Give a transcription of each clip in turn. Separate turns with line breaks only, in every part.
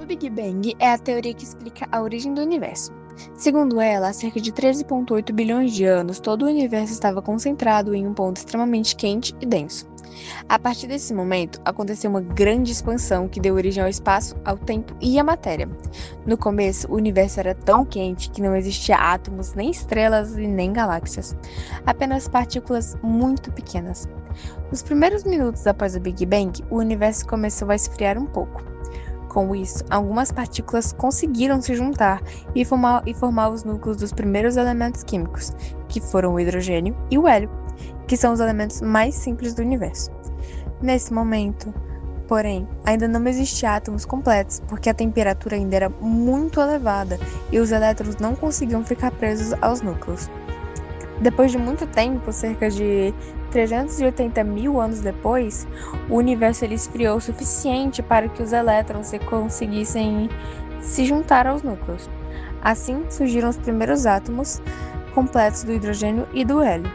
Big Bang é a teoria que explica a origem do universo. Segundo ela, há cerca de 13,8 bilhões de anos, todo o universo estava concentrado em um ponto extremamente quente e denso. A partir desse momento, aconteceu uma grande expansão que deu origem ao espaço, ao tempo e à matéria. No começo, o universo era tão quente que não existia átomos, nem estrelas e nem galáxias. Apenas partículas muito pequenas. Nos primeiros minutos após o Big Bang, o universo começou a esfriar um pouco. Com isso, algumas partículas conseguiram se juntar e formar os núcleos dos primeiros elementos químicos, que foram o hidrogênio e o hélio, que são os elementos mais simples do universo. Nesse momento, porém, ainda não existiam átomos completos, porque a temperatura ainda era muito elevada e os elétrons não conseguiam ficar presos aos núcleos. Depois de muito tempo, cerca de 380 mil anos depois, o universo esfriou o suficiente para que os elétrons conseguissem se juntar aos núcleos. Assim, surgiram os primeiros átomos completos do hidrogênio e do hélio.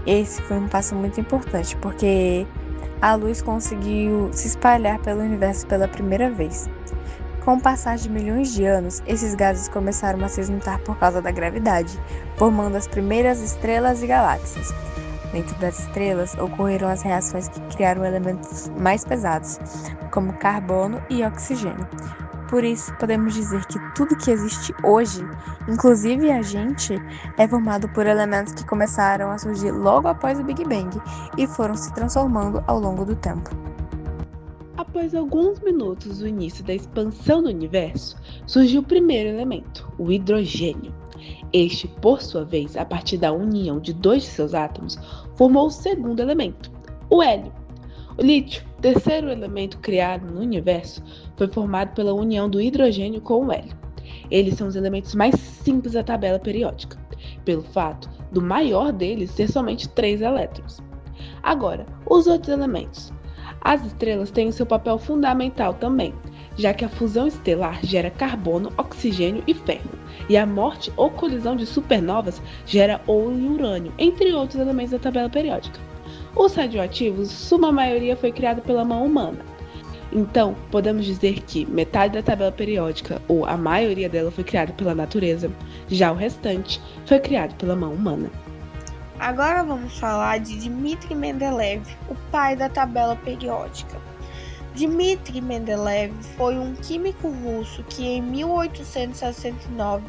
Esse foi um passo muito importante, porque a luz conseguiu se espalhar pelo universo pela primeira vez. Com o passar de milhões de anos, esses gases começaram a se juntar por causa da gravidade, formando as primeiras estrelas e galáxias. Dentro das estrelas, ocorreram as reações que criaram elementos mais pesados, como carbono e oxigênio. Por isso, podemos dizer que tudo que existe hoje, inclusive a gente, é formado por elementos que começaram a surgir logo após o Big Bang e foram se transformando ao longo do tempo.
Após alguns minutos do início da expansão do universo, surgiu o primeiro elemento, o hidrogênio. Este, por sua vez, a partir da união de dois de seus átomos, formou o segundo elemento, o hélio. O lítio, terceiro elemento criado no universo, foi formado pela união do hidrogênio com o hélio. Eles são os elementos mais simples da tabela periódica, pelo fato do maior deles ter somente 3 elétrons. Agora, os outros elementos. As estrelas têm o seu papel fundamental também, já que a fusão estelar gera carbono, oxigênio e ferro, e a morte ou colisão de supernovas gera ouro e urânio, entre outros elementos da tabela periódica. Os radioativos, sua maioria foi criado pela mão humana. Então, podemos dizer que metade da tabela periódica, ou a maioria dela, foi criada pela natureza, já o restante foi criado pela mão humana.
Agora vamos falar de Dmitri Mendeleev, o pai da tabela periódica. Dmitri Mendeleev foi um químico russo que em 1869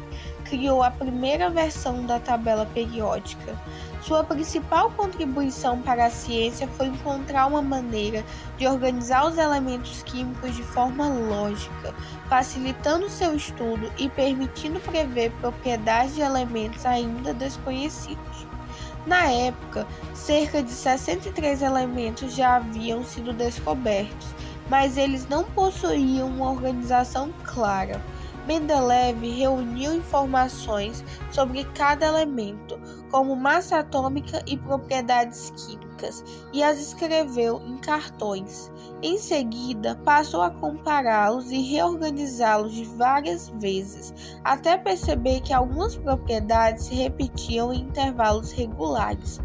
criou a primeira versão da tabela periódica. Sua principal contribuição para a ciência foi encontrar uma maneira de organizar os elementos químicos de forma lógica, facilitando seu estudo e permitindo prever propriedades de elementos ainda desconhecidos. Na época, cerca de 63 elementos já haviam sido descobertos, mas eles não possuíam uma organização clara. Mendeleev reuniu informações sobre cada elemento, como massa atômica e propriedades químicas, e as escreveu em cartões. Em seguida, passou a compará-los e reorganizá-los de várias vezes, até perceber que algumas propriedades se repetiam em intervalos regulares.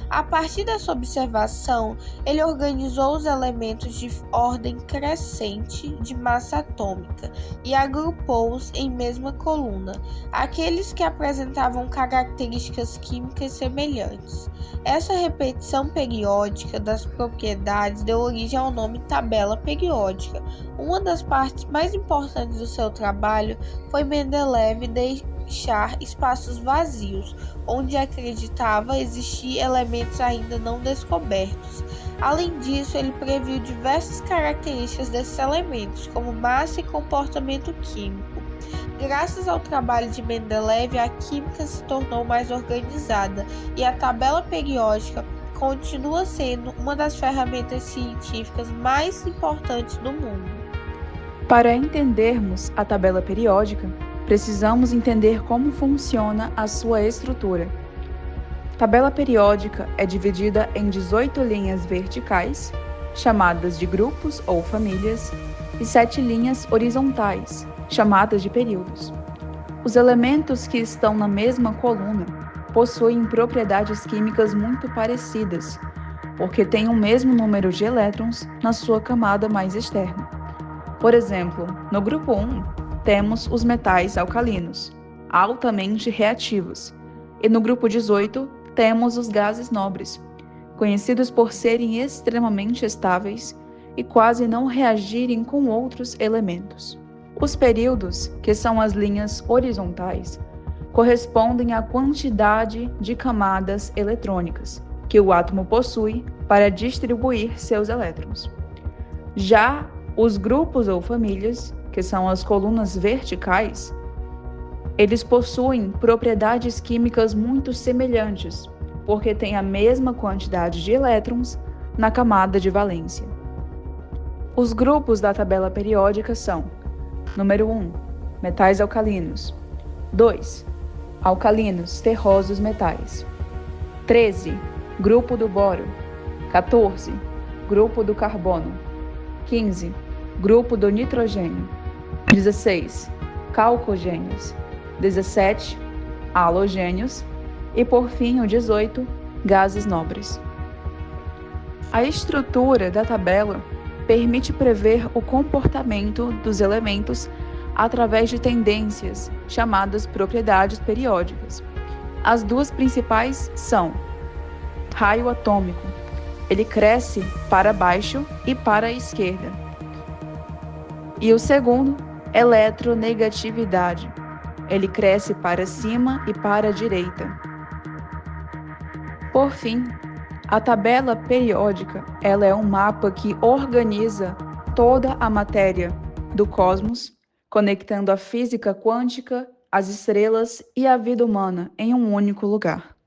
A partir dessa observação, ele organizou os elementos de ordem crescente de massa atômica e agrupou-os em mesma coluna, aqueles que apresentavam características químicas semelhantes. Essa repetição periódica das propriedades deu origem ao nome tabela periódica. Uma das partes mais importantes do seu trabalho foi Mendeleev deixar espaços vazios, onde acreditava existir elementos ainda não descobertos. Além disso, ele previu diversas características desses elementos, como massa e comportamento químico. Graças ao trabalho de Mendeleev, a química se tornou mais organizada e a tabela periódica continua sendo uma das ferramentas científicas mais importantes do mundo.
Para entendermos a tabela periódica, precisamos entender como funciona a sua estrutura. Tabela periódica é dividida em 18 linhas verticais, chamadas de grupos ou famílias, e 7 linhas horizontais, chamadas de períodos. Os elementos que estão na mesma coluna possuem propriedades químicas muito parecidas, porque têm o mesmo número de elétrons na sua camada mais externa. Por exemplo, no grupo 1, temos os metais alcalinos, altamente reativos, e no grupo 18, temos os gases nobres, conhecidos por serem extremamente estáveis e quase não reagirem com outros elementos. Os períodos, que são as linhas horizontais, correspondem à quantidade de camadas eletrônicas que o átomo possui para distribuir seus elétrons. Já os grupos ou famílias, que são as colunas verticais, eles possuem propriedades químicas muito semelhantes, porque têm a mesma quantidade de elétrons na camada de valência. Os grupos da tabela periódica são: número 1, metais alcalinos. 2, alcalinos terrosos metais. 13, grupo do boro. 14, grupo do carbono. 15, grupo do nitrogênio. 16, calcogênios. 17, halogênios. E por fim, o 18, gases nobres. A estrutura da tabela permite prever o comportamento dos elementos através de tendências, chamadas propriedades periódicas. As duas principais são: raio atômico, ele cresce para baixo e para a esquerda. E o segundo, eletronegatividade, ele cresce para cima e para a direita. Por fim, a tabela periódica, ela é um mapa que organiza toda a matéria do cosmos, conectando a física quântica, as estrelas e a vida humana em um único lugar.